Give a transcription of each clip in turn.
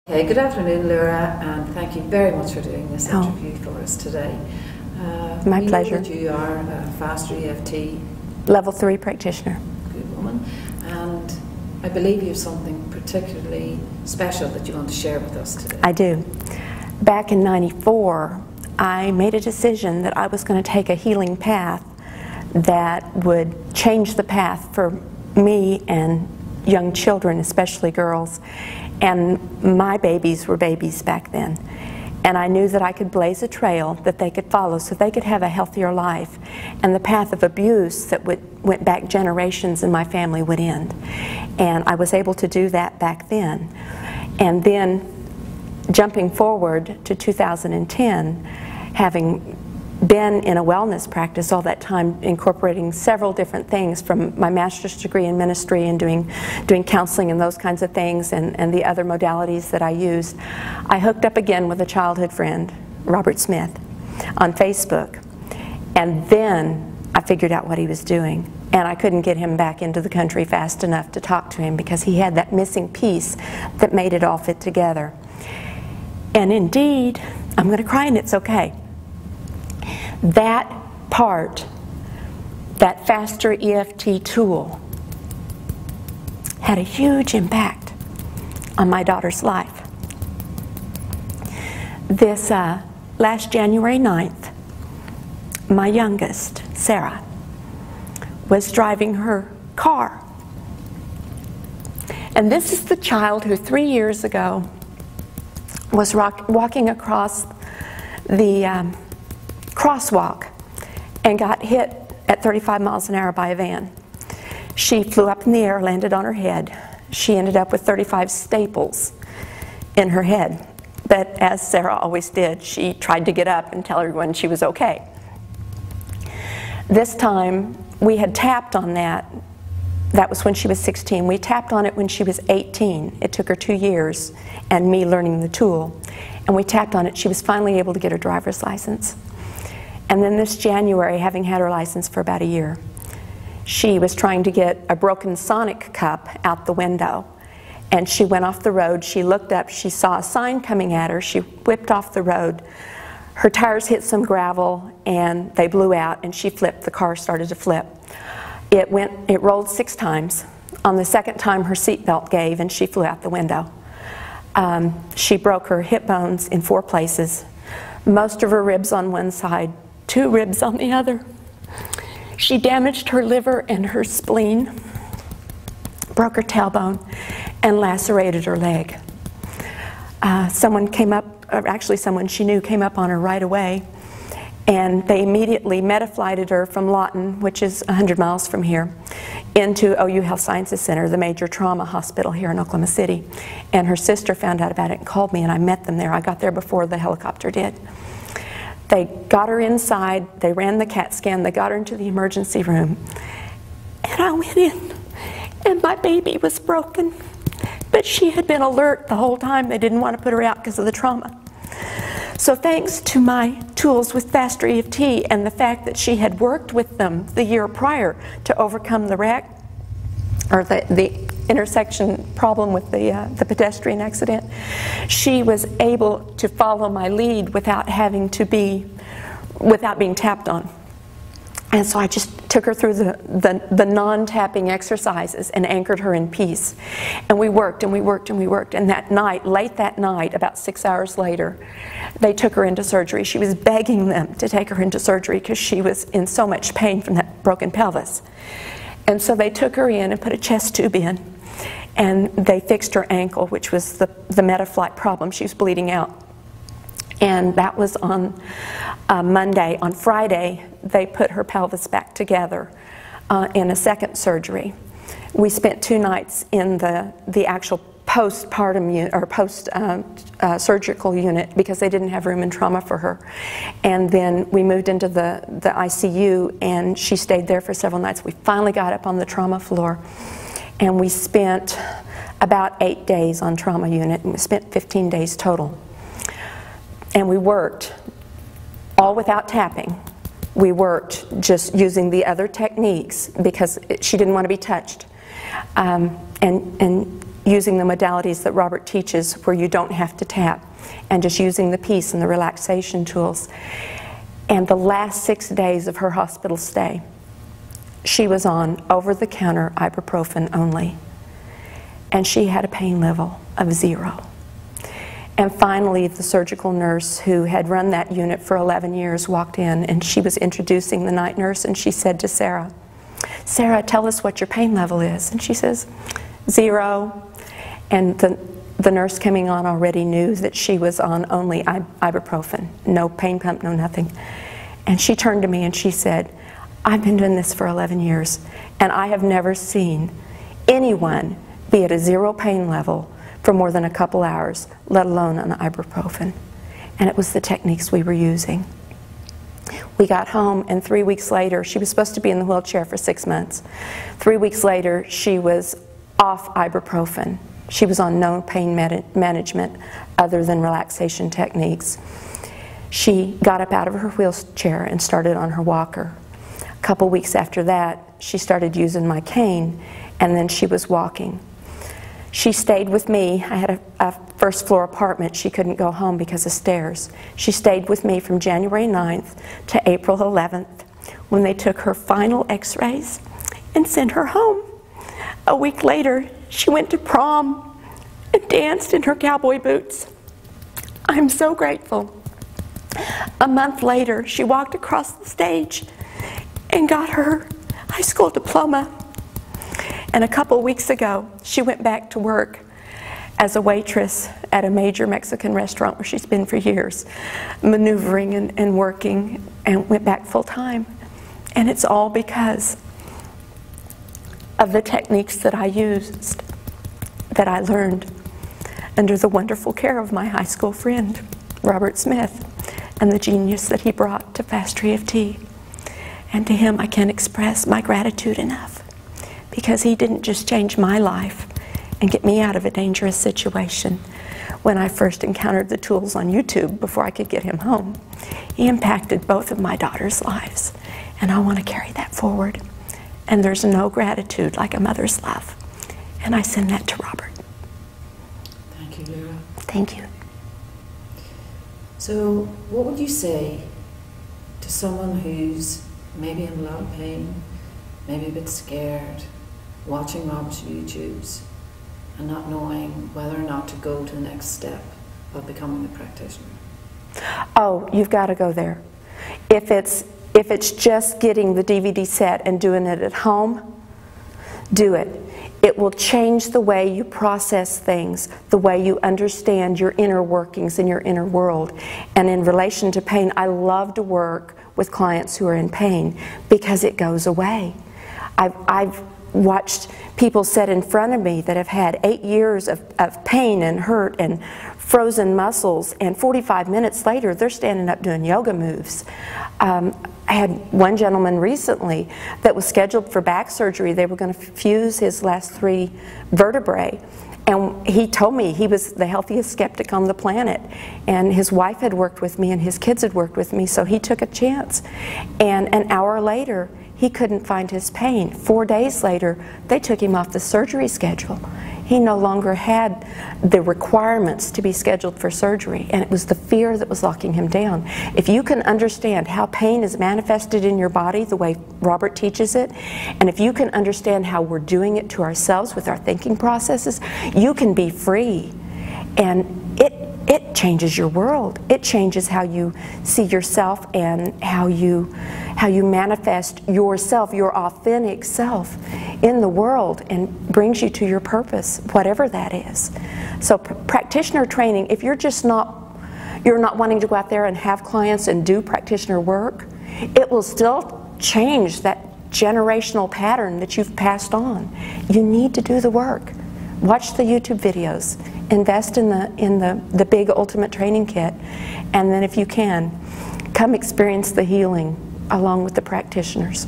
Okay, good afternoon, Lura, and thank you very much for doing this interview for us today. My pleasure. Know that you are a Faster EFT Level 3 practitioner. Good woman, and I believe you have something particularly special that you want to share with us today. I do. Back in '94, I made a decision that I was going to take a healing path that would change the path for me and young children, especially girls. And my babies were babies back then. And I knew that I could blaze a trail that they could follow so they could have a healthier life. And the path of abuse that went back generations in my family would end. And I was able to do that back then. And then jumping forward to 2010, having been in a wellness practice all that time, incorporating several different things from my master's degree in ministry and doing counseling and those kinds of things and the other modalities that I used, I hooked up again with a childhood friend, Robert Smith, on Facebook. And then I figured out what he was doing. And I couldn't get him back into the country fast enough to talk to him because he had that missing piece that made it all fit together. And indeed, I'm going to cry and it's okay. That part, that Faster EFT tool, had a huge impact on my daughter's life. This last January 9th, my youngest, Sarah, was driving her car. And this is the child who 3 years ago was walking across the crosswalk and got hit at 35 miles an hour by a van. She flew up in the air, landed on her head. She ended up with 35 staples in her head. But as Sarah always did, she tried to get up and tell everyone she was okay. This time, we had tapped on that. That was when she was 16. We tapped on it when she was 18. It took her 2 years and me learning the tool. And we tapped on it. She was finally able to get her driver's license. And then this January, having had her license for about a year, she was trying to get a broken Sonic cup out the window. And she went off the road. She looked up. She saw a sign coming at her. She whipped off the road. Her tires hit some gravel, and they blew out, and she flipped. The car started to flip. It rolled 6 times. On the second time, her seatbelt gave, and she flew out the window. She broke her hip bones in 4 places, most of her ribs on one side, 2 ribs on the other. She damaged her liver and her spleen, broke her tailbone, and lacerated her leg. Someone came up, or actually someone she knew came up on her right away, and they immediately metaflighted her from Lawton, which is 100 miles from here, into OU Health Sciences Center, the major trauma hospital here in Oklahoma City. And her sister found out about it and called me, and I met them there. I got there before the helicopter did. They got her inside, they ran the CAT scan, they got her into the emergency room. And I went in, and my baby was broken. But she had been alert the whole time. They didn't want to put her out because of the trauma. So thanks to my tools with Faster EFT and the fact that she had worked with them the year prior to overcome the wreck, or the intersection problem with the pedestrian accident, she was able to follow my lead without being tapped on. And so I just took her through the non-tapping exercises and anchored her in peace. And we worked and we worked and we worked. And that night, late that night, about 6 hours later, they took her into surgery. She was begging them to take her into surgery because she was in so much pain from that broken pelvis. And so they took her in and put a chest tube in. And they fixed her ankle, which was the Metaflight problem. She was bleeding out. And that was on Monday. On Friday, they put her pelvis back together in a second surgery. We spent 2 nights in the actual postpartum unit, or post-surgical unit, because they didn't have room in trauma for her. And then we moved into the ICU, and she stayed there for several nights. We finally got up on the trauma floor, and we spent about 8 days on trauma unit, and we spent 15 days total. And we worked all without tapping. We worked just using the other techniques because she didn't want to be touched. And using the modalities that Robert teaches where you don't have to tap, and just using the peace and the relaxation tools. And the last 6 days of her hospital stay, she was on over-the-counter ibuprofen only. And she had a pain level of 0. And finally, the surgical nurse who had run that unit for 11 years walked in, and she was introducing the night nurse, and she said to Sarah, "Sarah, tell us what your pain level is." And she says, 0. And the nurse coming on already knew that she was on only ibuprofen, no pain pump, no nothing. And she turned to me and she said, "I've been doing this for 11 years, and I have never seen anyone be at a 0 pain level for more than a couple hours, let alone on ibuprofen." And it was the techniques we were using. We got home, and 3 weeks later, she was supposed to be in the wheelchair for 6 months. 3 weeks later, she was off ibuprofen. She was on no pain management other than relaxation techniques. She got up out of her wheelchair and started on her walker. A couple weeks after that, she started using my cane, and then she was walking. She stayed with me. I had a first floor apartment. She couldn't go home because of stairs. She stayed with me from January 9th to April 11th when they took her final x-rays and sent her home. A week later, she went to prom and danced in her cowboy boots. I'm so grateful. A month later, she walked across the stage and got her high school diploma. And a couple weeks ago, she went back to work as a waitress at a major Mexican restaurant where she's been for years, maneuvering and working, and went back full time. And it's all because of the techniques that I used, that I learned under the wonderful care of my high school friend, Robert Smith, and the genius that he brought to Faster EFT. And to him, I can't express my gratitude enough, because he didn't just change my life and get me out of a dangerous situation when I first encountered the tools on YouTube before I could get him home. He impacted both of my daughters' lives, and I want to carry that forward. And there's no gratitude like a mother's love, and I send that to Robert. Thank you, Lura. Thank you. So what would you say to someone who's maybe in a lot of pain, maybe a bit scared, watching Robert's YouTubes and not knowing whether or not to go to the next step of becoming a practitioner? Oh, you've got to go there. If it's just getting the DVD set and doing it at home, do it. It will change the way you process things, the way you understand your inner workings and your inner world. And in relation to pain, I love to work with clients who are in pain because it goes away. I've watched people sit in front of me that have had 8 years of pain and hurt and frozen muscles, and 45 minutes later they're standing up doing yoga moves. I had one gentleman recently that was scheduled for back surgery. They were going to fuse his last 3 vertebrae, and he told me he was the healthiest skeptic on the planet, and his wife had worked with me and his kids had worked with me, so he took a chance. And an hour later he couldn't find his pain. 4 days later they took him off the surgery schedule. He no longer had the requirements to be scheduled for surgery, and it was the fear that was locking him down. If you can understand how pain is manifested in your body the way Robert teaches it, and if you can understand how we're doing it to ourselves with our thinking processes, you can be free. And it changes your world. It changes how you see yourself and how you manifest yourself, your authentic self in the world, and brings you to your purpose, whatever that is. So practitioner training, if you're not wanting to go out there and have clients and do practitioner work, it will still change that generational pattern that you've passed on. You need to do the work. Watch the YouTube videos. Invest in the big ultimate training kit, and then if you can, come experience the healing along with the practitioners.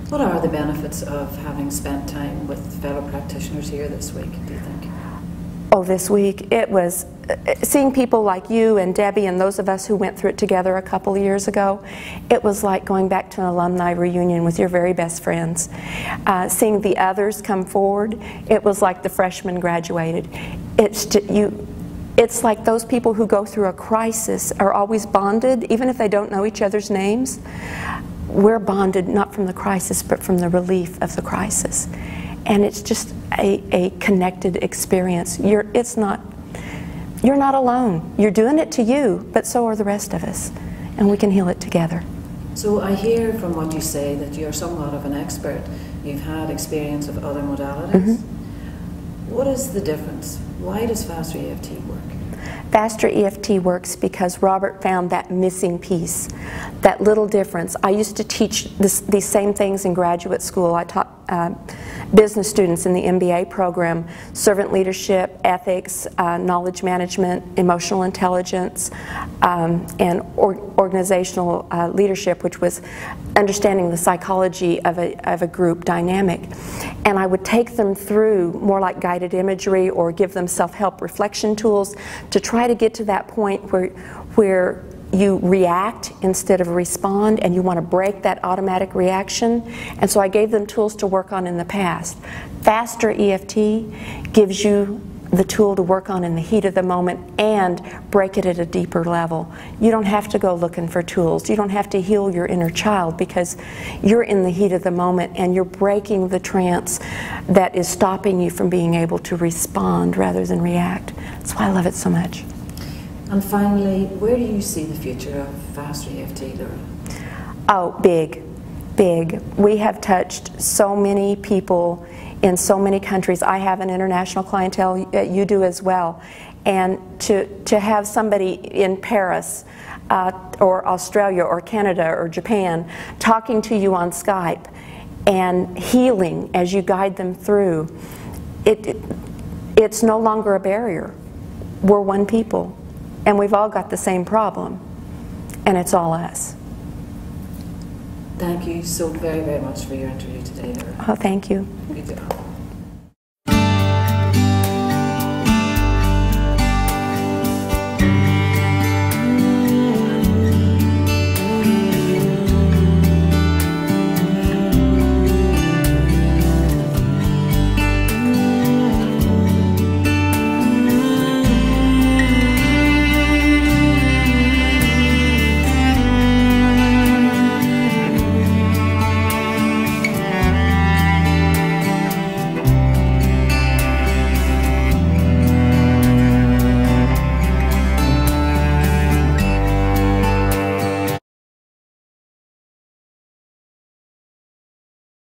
What are the benefits of having spent time with fellow practitioners here this week, do you think? Oh, this week, it was seeing people like you and Debbie and those of us who went through it together a couple of years ago. It was like going back to an alumni reunion with your very best friends. Seeing the others come forward, it was like the freshmen graduated. It's like those people who go through a crisis are always bonded, even if they don't know each other's names. We're bonded not from the crisis, but from the relief of the crisis. And it's just a connected experience. You're not alone. You're doing it to you, but so are the rest of us. And we can heal it together. So I hear from what you say that you're somewhat of an expert. You've had experience of other modalities. What is the difference? Why does Faster EFT work? Faster EFT works because Robert found that missing piece, that little difference. I used to teach these same things in graduate school. I taught business students in the MBA program, servant leadership, ethics, knowledge management, emotional intelligence, and organizational leadership, which was understanding the psychology of a group dynamic. And I would take them through more like guided imagery or give them self-help reflection tools to try to get to that point where you react instead of respond, and you want to break that automatic reaction. And so I gave them tools to work on in the past. Faster EFT gives you the tool to work on in the heat of the moment and break it at a deeper level. You don't have to go looking for tools. You don't have to heal your inner child because you're in the heat of the moment and you're breaking the trance that is stopping you from being able to respond rather than react. That's why I love it so much. And finally, where do you see the future of Faster EFT, Lura? Oh, big, big. We have touched so many people in so many countries. I have an international clientele, you do as well. And to have somebody in Paris or Australia or Canada or Japan talking to you on Skype and healing as you guide them through, it's no longer a barrier. We're one people. And we've all got the same problem, and it's all us. Thank you so very, very much for your interview today, Lura. Oh, thank you. Good job.